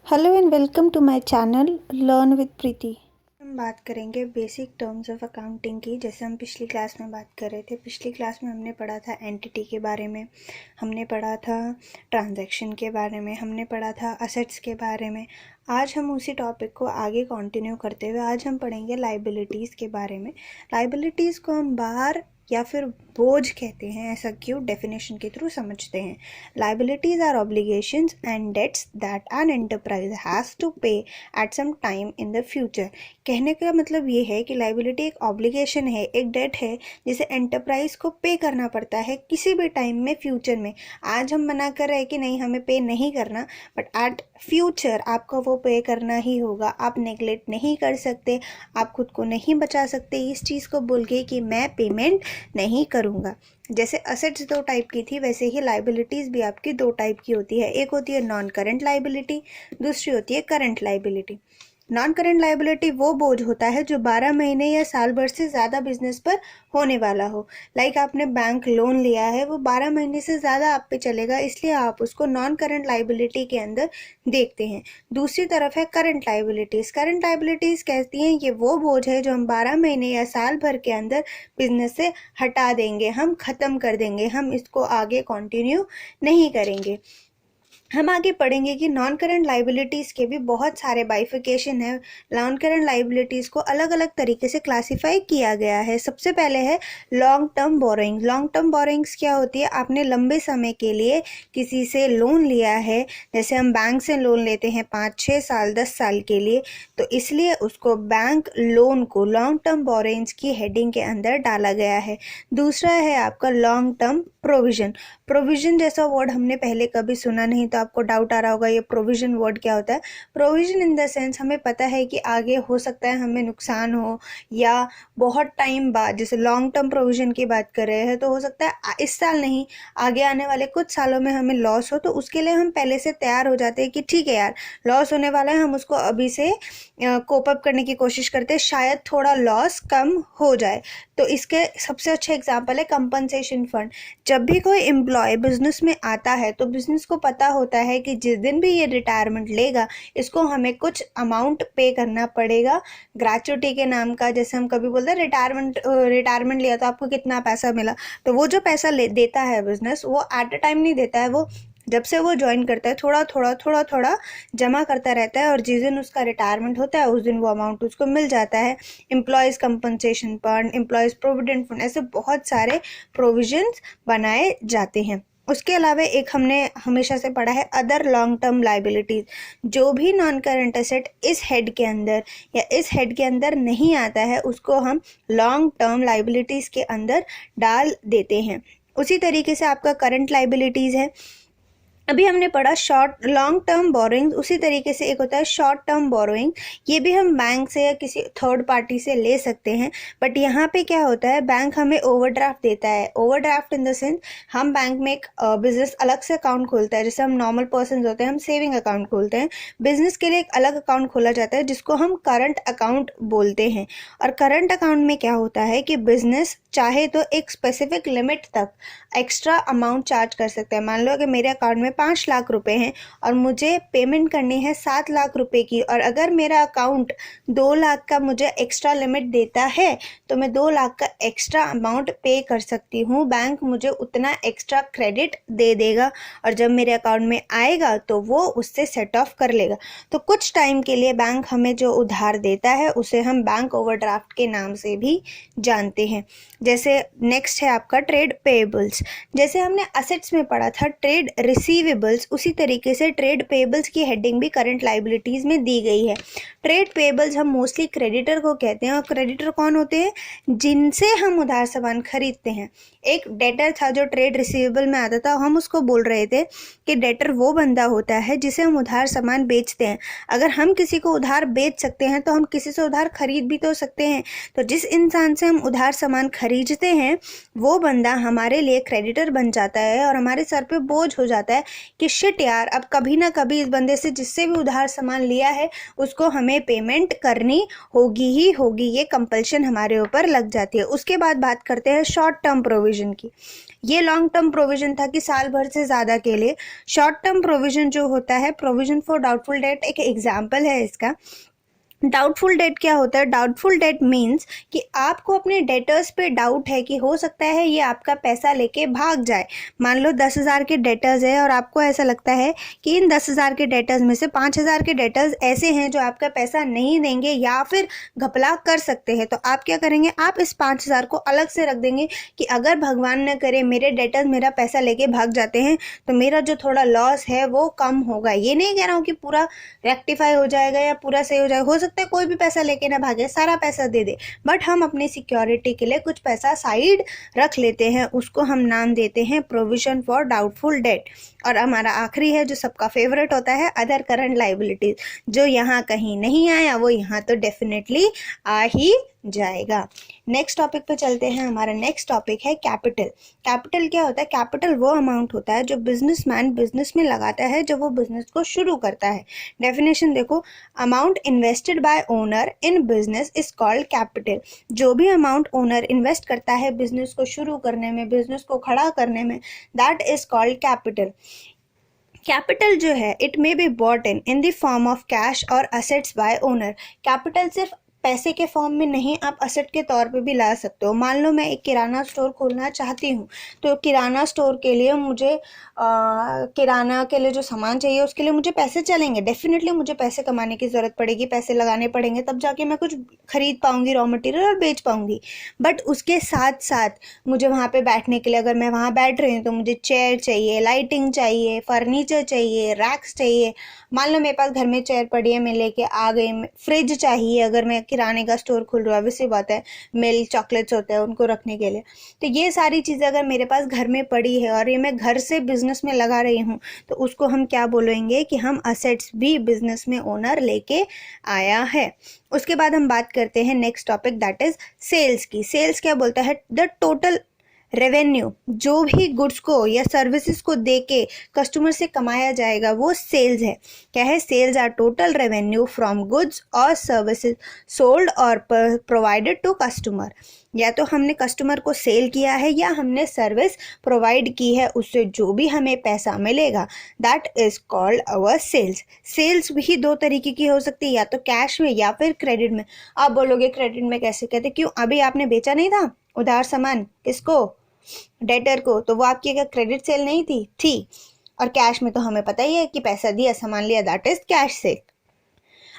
Hello and welcome to my channel learn with Preeti. हम बात करेंगे बेसिक टर्म्स ऑफ अकाउंटिंग की। जैसे हम पिछली क्लास में बात कर रहे थे, पिछली क्लास में हमने पढ़ा था एंटिटी के बारे में, हमने पढ़ा था ट्रांजैक्शन के बारे में, हमने पढ़ा था असेट्स के बारे में। आज हम उसी टॉपिक को आगे कंटिन्यू करते हुए आज हम पढ़ेंगे लाइबिलिटीज़ के बारे में। लाइबिलिटीज़ को हम बाहर या फिर बोझ कहते हैं, ऐसा क्यों, डेफिनेशन के थ्रू समझते हैं। Liabilities are obligations and debts that an enterprise has to pay at some time in the future. कहने का मतलब ये है कि लाइबिलिटी एक ऑब्लिगेशन है, एक डेट है जिसे एंटरप्राइज को पे करना पड़ता है किसी भी टाइम में फ्यूचर में। आज हम मना कर रहे हैं कि नहीं हमें पे नहीं करना, बट एट फ्यूचर आपको वो पे करना ही होगा। आप नेगलेक्ट नहीं कर सकते, आप खुद को नहीं बचा सकते इस चीज़ को बोल के कि मैं पेमेंट नहीं करूँगा। जैसे असेट्स दो टाइप की थी, वैसे ही लाइबिलिटीज़ भी आपकी दो टाइप की होती है। एक होती है नॉन करंट लाइबिलिटी, दूसरी होती है current liability. Non current liability वो बोझ होता है जो 12 महीने या साल भर से ज़्यादा बिजनेस पर होने वाला हो। लाइक आपने बैंक लोन लिया है, वो 12 महीने से ज़्यादा आप पे चलेगा, इसलिए आप उसको नॉन करंट लाइबिलिटी के अंदर देखते हैं। दूसरी तरफ है करंट लाइबिलिटीज़। करंट लाइबिलिटीज़ कहती हैं ये वो बोझ है जो हम 12 महीने या साल भर के अंदर बिजनेस से हटा देंगे, हम ख़त्म कर देंगे, हम इसको आगे कंटिन्यू नहीं करेंगे। हम आगे पढ़ेंगे कि नॉन करंट लाइबिलिटीज़ के भी बहुत सारे बाइफिकेशन है। नॉन करंट लाइबिलिटीज़ को अलग अलग तरीके से क्लासिफाई किया गया है। सबसे पहले है long term borrowing. Long term borrowings क्या होती है? आपने लंबे समय के लिए किसी से लोन लिया है, जैसे हम बैंक से लोन लेते हैं 5-6 साल 10 साल के लिए, तो इसलिए उसको बैंक लोन को लॉन्ग टर्म बोरोइंग्स की हेडिंग के अंदर डाला गया है। दूसरा है आपका लॉन्ग टर्म प्रोविजन। प्रोविजन जैसा वर्ड हमने पहले कभी सुना नहीं, तो आपको डाउट आ रहा होगा ये प्रोविजन वर्ड क्या होता है। प्रोविजन इन द सेंस हमें पता है कि आगे हो सकता है हमें नुकसान हो, या बहुत टाइम बाद, जैसे लॉन्ग टर्म प्रोविजन की बात कर रहे हैं तो हो सकता है इस साल नहीं, आगे आने वाले कुछ सालों में हमें लॉस हो, तो उसके लिए हम पहले से तैयार हो जाते हैं कि ठीक है यार लॉस होने वाला है, हम उसको अभी से कोप अप करने की कोशिश करते हैं, शायद थोड़ा लॉस कम हो जाए। तो इसके सबसे अच्छा एग्जाम्पल है कंपनसेशन फंड। जब भी कोई एम्प्लॉय बिजनेस में आता है तो बिजनेस को पता होता है कि जिस दिन भी ये रिटायरमेंट लेगा इसको हमें कुछ अमाउंट पे करना पड़ेगा ग्रेच्युटी के नाम का। जैसे हम कभी बोलते हैं रिटायरमेंट लिया तो आपको कितना पैसा मिला, तो वो जो पैसा देता है बिजनेस, वो एट अ टाइम नहीं देता है, वो जब से वो ज्वाइन करता है थोड़ा थोड़ा जमा करता रहता है, और जिस दिन उसका रिटायरमेंट होता है उस दिन वो अमाउंट उसको मिल जाता है। Employees compensation fund, employees provident fund, ऐसे बहुत सारे प्रोविजंस बनाए जाते हैं। उसके अलावा एक हमने हमेशा से पढ़ा है अदर लॉन्ग टर्म लाइबिलिटीज़। जो भी नॉन करंट एसेट इस हेड के अंदर या इस हेड के अंदर नहीं आता है उसको हम लॉन्ग टर्म लाइबिलिटीज़ के अंदर डाल देते हैं। उसी तरीके से आपका करंट लाइबिलिटीज़ है। अभी हमने पढ़ा शॉर्ट लॉन्ग टर्म बोरोइंग, उसी तरीके से एक होता है शॉर्ट टर्म बोरोइंग। ये भी हम बैंक से या किसी थर्ड पार्टी से ले सकते हैं, बट यहाँ पे क्या होता है, बैंक हमें ओवरड्राफ्ट देता है। ओवरड्राफ्ट इन द सेंस हम बैंक में एक बिजनेस अलग से अकाउंट खोलता है, जैसे हम नॉर्मल पर्सन होते हैं हम सेविंग अकाउंट खोलते हैं, बिजनेस के लिए एक अलग अकाउंट खोला जाता है जिसको हम करंट अकाउंट बोलते हैं। और करंट अकाउंट में क्या होता है कि बिजनेस चाहे तो एक स्पेसिफिक लिमिट तक एक्स्ट्रा अमाउंट चार्ज कर सकते हैं। मान लो कि मेरे अकाउंट में 5 लाख रुपए हैं और मुझे पेमेंट करनी है 7 लाख रुपए की, और अगर मेरा अकाउंट 2 लाख का मुझे एक्स्ट्रा लिमिट देता है तो मैं 2 लाख का एक्स्ट्रा अमाउंट पे कर सकती हूँ। बैंक मुझे उतना एक्स्ट्रा क्रेडिट दे देगा और जब मेरे अकाउंट में आएगा तो वो उससे सेट ऑफ कर लेगा। तो कुछ टाइम के लिए बैंक हमें जो उधार देता है उसे हम बैंक ओवरड्राफ्ट के नाम से भी जानते हैं। जैसे नेक्स्ट है आपका ट्रेड पेएबल्स। जैसे हमने असेट्स में पढ़ा था ट्रेड रिसीवेबल्स, उसी तरीके से ट्रेड पेएबल्स की हेडिंग भी करंट लाइबिलिटीज़ में दी गई है। ट्रेड पेएबल्स हम मोस्टली क्रेडिटर को कहते हैं, और क्रेडिटर कौन होते हैं? जिनसे हम उधार सामान खरीदते हैं। एक डेटर था जो ट्रेड रिसीवेबल में आता था, हम उसको बोल रहे थे कि डेटर वो बंदा होता है जिसे हम उधार सामान बेचते हैं। अगर हम किसी को उधार बेच सकते हैं तो हम किसी से उधार खरीद भी तो सकते हैं। तो जिस इंसान से हम उधार सामान खरीदते हैं वो बंदा हमारे लिए क्रेडिटर बन जाता है और हमारे सर पे बोझ हो जाता है, कि शिट यार, अब कभी ना कभी इस बंदे से जिससे भी उधार सामान लिया है उसको हमें पेमेंट करनी होगी ही होगी, ये कंपल्शन हमारे ऊपर लग जाती है। उसके बाद बात करते हैं शॉर्ट टर्म प्रोविजन की। ये लॉन्ग टर्म प्रोविजन था कि साल भर से ज़्यादा के लिए। शॉर्ट टर्म प्रोविजन जो होता है, प्रोविजन फॉर डाउटफुल डेट एक एग्जाम्पल है इसका। डाउटफुल डेट क्या होता है? डाउटफुल डेट मीन्स कि आपको अपने डेटर्स पे डाउट है कि हो सकता है ये आपका पैसा लेके भाग जाए। मान लो 10,000 के डेटर्स है और आपको ऐसा लगता है कि इन 10,000 के डेटर्स में से 5,000 के डेटर्स ऐसे हैं जो आपका पैसा नहीं देंगे या फिर घपला कर सकते हैं। तो आप क्या करेंगे? आप इस 5,000 को अलग से रख देंगे कि अगर भगवान न करे मेरे डेटर्स मेरा पैसा लेके भाग जाते हैं तो मेरा जो थोड़ा लॉस है वो कम होगा। ये नहीं कह रहा हूँ कि पूरा रेक्टिफाई हो जाएगा या पूरा सही हो जाएगा, हो सकता है कोई भी पैसा लेके ना भागे, सारा पैसा दे दे, बट हम अपनी सिक्योरिटी के लिए कुछ पैसा साइड रख लेते हैं, उसको हम नाम देते हैं प्रोविजन फॉर डाउटफुल डेट। और हमारा आखिरी है जो सबका फेवरेट होता है, अदर करंट लाइबिलिटीज। जो यहाँ कहीं नहीं आया वो यहाँ तो डेफिनेटली आ ही जाएगा। नेक्स्ट टॉपिक पे चलते हैं। हमारा नेक्स्ट टॉपिक है कैपिटल। कैपिटल क्या होता है? कैपिटल वो अमाउंट होता है जो बिजनेसमैन बिजनेस में लगाता है जब वो बिजनेस को शुरू करता है। डेफिनेशन देखो, amount invested bye owner in business is called capital. जो भी अमाउंट ओनर इन्वेस्ट करता है बिजनेस को शुरू करने में, बिजनेस को खड़ा करने में, that is called capital. Capital जो है it may be bought in the form of cash और असेट्स बाय ओनर। कैपिटल सिर्फ पैसे के फॉर्म में नहीं, आप असेट के तौर पे भी ला सकते हो। मान लो मैं एक किराना स्टोर खोलना चाहती हूँ, तो किराना स्टोर के लिए मुझे किराना के लिए जो सामान चाहिए उसके लिए मुझे पैसे चलेंगे। डेफिनेटली मुझे पैसे कमाने की ज़रूरत पड़ेगी, पैसे लगाने पड़ेंगे, तब जाके मैं कुछ खरीद पाऊँगी रॉ मटेरियल और बेच पाऊँगी। बट उसके साथ साथ मुझे वहाँ पे बैठने के लिए, अगर मैं वहाँ बैठ रही हूँ तो मुझे चेयर चाहिए, लाइटिंग चाहिए, फर्नीचर चाहिए, रैक्स चाहिए। मान लो मेरे पास घर में चेयर पड़ी है, मैं लेके आ गई। फ्रिज चाहिए, अगर मैं किराने का स्टोर खोल रहा है, वैसी बात है, मिल्क चॉकलेट्स होते हैं उनको रखने के लिए। तो ये सारी चीज़ें अगर मेरे पास घर में पड़ी है और ये मैं घर से बिजनेस में लगा रही हूँ तो उसको हम क्या बोलेंगे कि हम असेट्स भी बिजनेस में ओनर लेके आया है। उसके बाद हम बात करते हैं next topic, that is sales की। सेल्स क्या बोलता है? द टोटल रेवेन्यू, जो भी गुड्स को या सर्विसेज को देके कस्टमर से कमाया जाएगा वो सेल्स है। क्या है? Sales are total revenue from goods और सर्विसेज सोल्ड और प्रोवाइडेड टू कस्टमर। या तो हमने कस्टमर को सेल किया है या हमने सर्विस प्रोवाइड की है, उससे जो भी हमें पैसा मिलेगा that is called our sales. Sales भी दो तरीके की हो सकती है, या तो कैश में या फिर क्रेडिट में। आप बोलोगे क्रेडिट में कैसे? कहते क्यों? अभी आपने बेचा नहीं था उधार सामान, किसको? डेटर को, तो वो आपकी क्या क्रेडिट सेल नहीं थी? और कैश में तो हमें पता ही है कि पैसा दिया सामान लिया, दैट इज कैश सेल।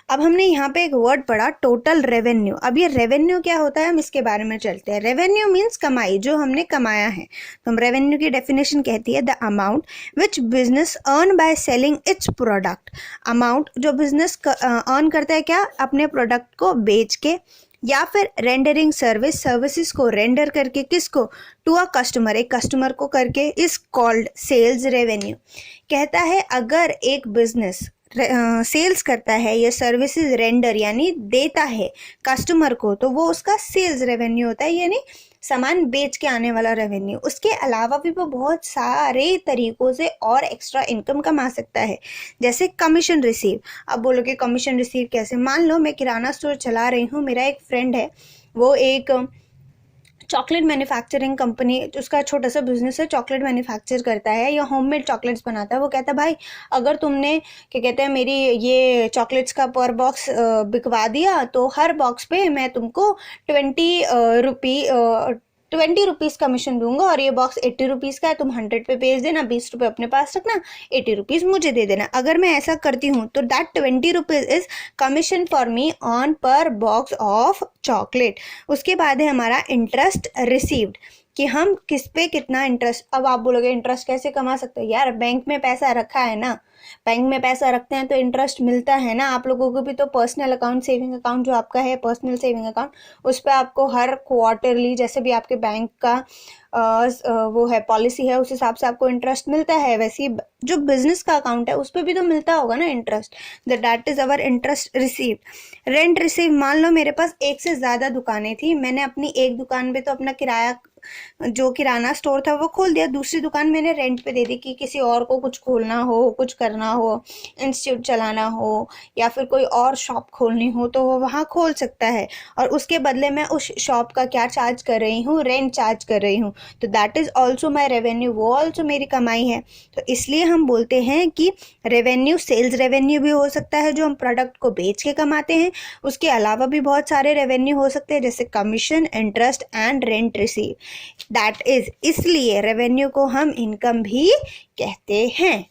अब हमने यहाँ पे एक वर्ड पढ़ा टोटल रेवेन्यू। अब ये रेवेन्यू क्या होता है हम इसके बारे में चलते हैं। रेवेन्यू मीन्स कमाई, जो हमने कमाया है। तो हम रेवेन्यू की डेफिनेशन कहती है the amount which business earn by selling it's product. Amount जो बिजनेस अर्न करता है क्या? अपने प्रोडक्ट को बेच के, या फिर रेंडरिंग सर्विसेज को रेंडर करके, किसको? टू अ कस्टमर, एक कस्टमर को करके, इज कॉल्ड सेल्स रेवेन्यू। कहता है अगर एक बिजनेस सेल्स करता है या सर्विसेज रेंडर यानी देता है कस्टमर को, तो वो उसका सेल्स रेवेन्यू होता है, यानी सामान बेच के आने वाला रेवेन्यू। उसके अलावा भी वो बहुत सारे तरीकों से और एक्स्ट्रा इनकम कमा सकता है, जैसे कमीशन रिसीव। अब बोलोगे कमीशन रिसीव कैसे? मान लो मैं किराना स्टोर चला रही हूँ, मेरा एक फ्रेंड है, वो एक चॉकलेट मैन्युफैक्चरिंग कंपनी, उसका छोटा सा बिजनेस है, चॉकलेट मैन्युफैक्चर करता है या होममेड चॉकलेट्स बनाता है। वो कहता है भाई अगर तुमने क्या कहते हैं मेरी ये चॉकलेट्स का पर बॉक्स बिकवा दिया तो हर बॉक्स पे मैं तुमको 20 रुपीज़ कमीशन दूंगा, और ये बॉक्स 80 रुपीज़ का है, तुम 100 पे बेच देना, 20 रुपये अपने पास रखना, 80 रुपीज़ मुझे दे देना। अगर मैं ऐसा करती हूँ तो that 20 rupees is commission for me on पर बॉक्स ऑफ चॉकलेट। उसके बाद है हमारा इंटरेस्ट रिसीव्ड, कि हम किस पे कितना इंटरेस्ट। अब आप बोलोगे इंटरेस्ट कैसे कमा सकते हैं? यार बैंक में पैसा रखा है ना, बैंक में पैसा रखते हैं तो इंटरेस्ट मिलता है ना। आप लोगों को भी तो पर्सनल अकाउंट, सेविंग अकाउंट जो आपका है पर्सनल सेविंग अकाउंट, उस पर आपको हर क्वार्टरली जैसे भी आपके बैंक का वो है पॉलिसी है उस हिसाब से आपको इंटरेस्ट मिलता है। वैसे ही जो बिजनेस का अकाउंट है उस पर भी तो मिलता होगा ना interest, that is our interest received. Rent receive, मान लो मेरे पास एक से ज़्यादा दुकानें थी, मैंने अपनी एक दुकान पे तो अपना किराया जो किराना स्टोर था वो खोल दिया, दूसरी दुकान मैंने रेंट पे दे दी कि किसी और को कुछ खोलना हो, कुछ करना हो, इंस्टीट्यूट चलाना हो या फिर कोई और शॉप खोलनी हो तो वो वहाँ खोल सकता है, और उसके बदले मैं उस शॉप का क्या चार्ज कर रही हूँ, रेंट चार्ज कर रही हूँ, तो that is also my revenue, वो ऑल्सो मेरी कमाई है। तो इसलिए हम बोलते हैं कि रेवेन्यू सेल्स रेवेन्यू भी हो सकता है जो हम प्रोडक्ट को बेच के कमाते हैं, उसके अलावा भी बहुत सारे रेवेन्यू हो सकते हैं जैसे commission, interest and rent receive, that is, इसलिए रेवेन्यू को हम इनकम भी कहते हैं।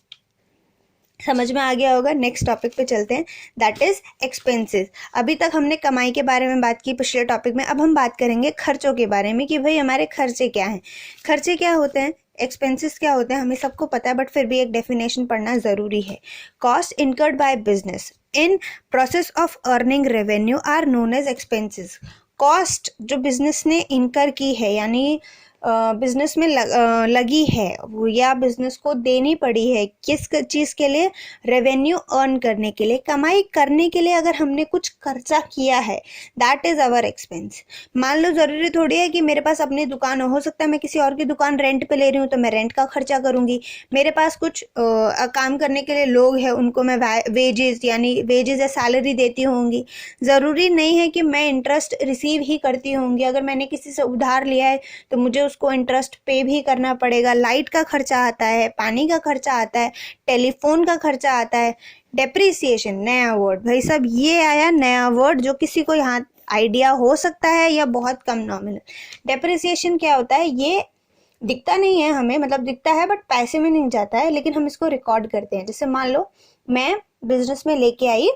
समझ में आ गया होगा। नेक्स्ट टॉपिक पे चलते हैं, दैट इज एक्सपेंसेस। अभी तक हमने कमाई के बारे में बात की पिछले टॉपिक में, अब हम बात करेंगे खर्चों के बारे में कि भाई हमारे खर्चे क्या हैं। खर्चे क्या होते हैं, एक्सपेंसेस क्या होते हैं, हमें सबको पता है बट फिर भी एक डेफिनेशन पढ़ना ज़रूरी है। Cost incurred by business in process of earning revenue are known as expenses. Cost जो बिजनेस ने इनकर की है यानी बिजनेस में लगी है वो या बिजनेस को देनी पड़ी है, किस चीज़ के लिए, रेवेन्यू अर्न करने के लिए, कमाई करने के लिए अगर हमने कुछ खर्चा किया है दैट इज़ आवर एक्सपेंस। मान लो ज़रूरी थोड़ी है कि मेरे पास अपनी दुकान हो सकता है मैं किसी और की दुकान रेंट पे ले रही हूँ तो मैं रेंट का खर्चा करूँगी, मेरे पास कुछ काम करने के लिए लोग हैं उनको मैं वेजेस यानी वेजेस या सैलरी देती होंगी, ज़रूरी नहीं है कि मैं इंटरेस्ट रिसीव ही करती होंगी, अगर मैंने किसी से उधार लिया है तो मुझे उसको इंटरेस्ट पे भी करना पड़ेगा, लाइट का खर्चा आता है, पानी का खर्चा आता है, टेलीफोन का खर्चा आता है। डेप्रिसिएशन नया वर्ड, भाई साहब ये आया नया वर्ड जो किसी को यहाँ आइडिया हो सकता है या बहुत कम नॉमिनल। डेप्रिसिएशन क्या होता है, ये दिखता नहीं है हमें, मतलब दिखता है बट पैसे में नहीं जाता है, लेकिन हम इसको रिकॉर्ड करते हैं। जैसे मान लो मैं बिजनेस में लेके आई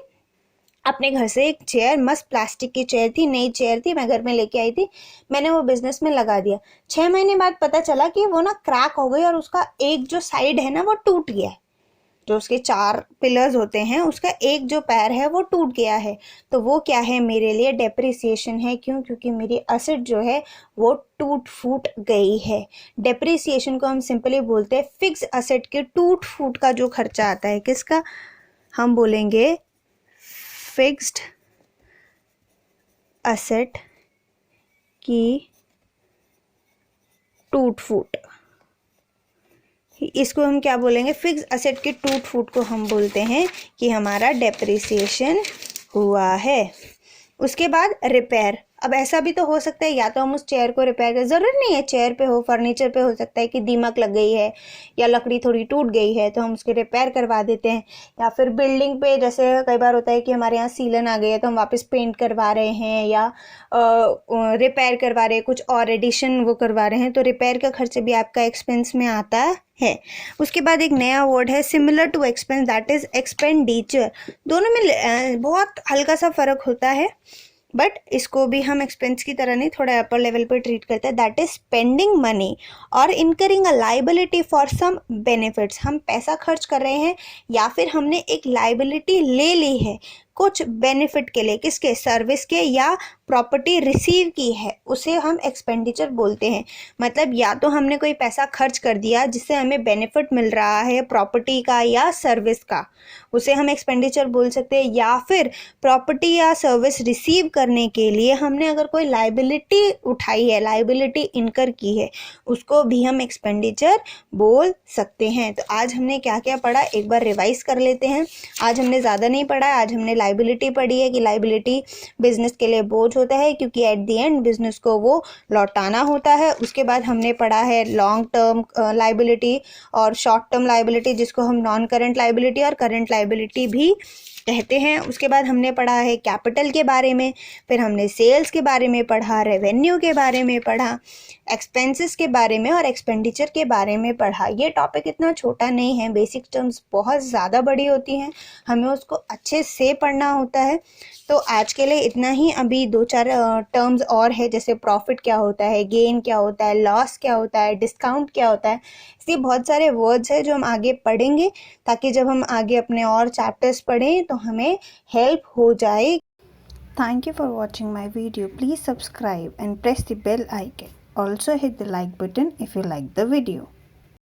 अपने घर से एक चेयर, मस्त प्लास्टिक की चेयर थी, नई चेयर थी, मैं घर में लेके आई थी, मैंने वो बिजनेस में लगा दिया, 6 महीने बाद पता चला कि वो ना क्रैक हो गई और उसका एक जो साइड है ना वो टूट गया है, जो उसके 4 पिलर्स होते हैं उसका एक जो पैर है वो टूट गया है, तो वो क्या है मेरे लिए डेप्रिसिएशन है। क्यों, क्योंकि मेरी असेट जो है वो टूट फूट गई है। डेप्रिसिएशन को हम सिंपली बोलते हैं फिक्स असेट के टूट फूट का जो खर्चा आता है, किसका, हम बोलेंगे फिक्स्ड असेट की टूट फूट, इसको हम क्या बोलेंगे, फिक्स असेट के टूट फूट को हम बोलते हैं कि हमारा डेप्रिसिएशन हुआ है। उसके बाद रिपेयर, अब ऐसा भी तो हो सकता है या तो हम उस चेयर को रिपेयर कर, ज़रूरी नहीं है चेयर पे हो, फर्नीचर पे हो सकता है कि दीमक लग गई है या लकड़ी थोड़ी टूट गई है तो हम उसके रिपेयर करवा देते हैं, या फिर बिल्डिंग पे जैसे कई बार होता है कि हमारे यहाँ सीलन आ गई है तो हम वापस पेंट करवा रहे हैं या रिपेयर करवा रहे हैं, कुछ और एडिशन वो करवा रहे हैं, तो रिपेयर का खर्च भी आपका एक्सपेंस में आता है। उसके बाद एक नया वर्ड है similar to expense, that is expenditure. दोनों में बहुत हल्का सा फर्क होता है बट इसको भी हम एक्सपेंस की तरह नहीं, थोड़ा अपर लेवल पे ट्रीट करते हैं, दैट इज स्पेंडिंग मनी और incurring a liability for some benefits. हम पैसा खर्च कर रहे हैं या फिर हमने एक लाइबिलिटी ले ली है कुछ बेनिफिट के लिए, किसके, सर्विस के, या प्रॉपर्टी रिसीव की है, उसे हम एक्सपेंडिचर बोलते हैं। मतलब या तो हमने कोई पैसा खर्च कर दिया जिससे हमें बेनिफिट मिल रहा है प्रॉपर्टी का या सर्विस का, उसे हम एक्सपेंडिचर बोल सकते हैं, या फिर प्रॉपर्टी या सर्विस रिसीव करने के लिए हमने अगर कोई लाइबिलिटी उठाई है, लाइबिलिटी इनकर की है, उसको भी हम एक्सपेंडिचर बोल सकते हैं। तो आज हमने क्या क्या पढ़ा एक बार रिवाइज कर लेते हैं। आज हमने ज़्यादा नहीं पढ़ा, आज हमने लाइबिलिटी पढ़ी है कि लाइबिलिटी बिजनेस के लिए बोझ होता है क्योंकि एट द एंड बिजनेस को वो लौटाना होता है। उसके बाद हमने पढ़ा है लॉन्ग टर्म लाइबिलिटी और शॉर्ट टर्म लाइबिलिटी, जिसको हम नॉन करंट लाइबिलिटी और करंट लाइबिलिटी भी कहते हैं। उसके बाद हमने पढ़ा है कैपिटल के बारे में, फिर हमने सेल्स के बारे में पढ़ा, रेवेन्यू के बारे में पढ़ा, एक्सपेंसेस के बारे में और एक्सपेंडिचर के बारे में पढ़ा। ये टॉपिक इतना छोटा नहीं है, बेसिक टर्म्स बहुत ज़्यादा बड़ी होती हैं, हमें उसको अच्छे से पढ़ना होता है। तो आज के लिए इतना ही। अभी 2-4 टर्म्स और है, जैसे प्रॉफिट क्या होता है, गेन क्या होता है, लॉस क्या होता है, डिस्काउंट क्या होता है, इसलिए बहुत सारे वर्ड्स हैं जो हम आगे पढ़ेंगे ताकि जब हम आगे अपने और चैप्टर्स पढ़ें तो हमें हेल्प हो जाए। Thank you for watching my video. Please subscribe and press the bell icon. Also hit the like button if you like the video.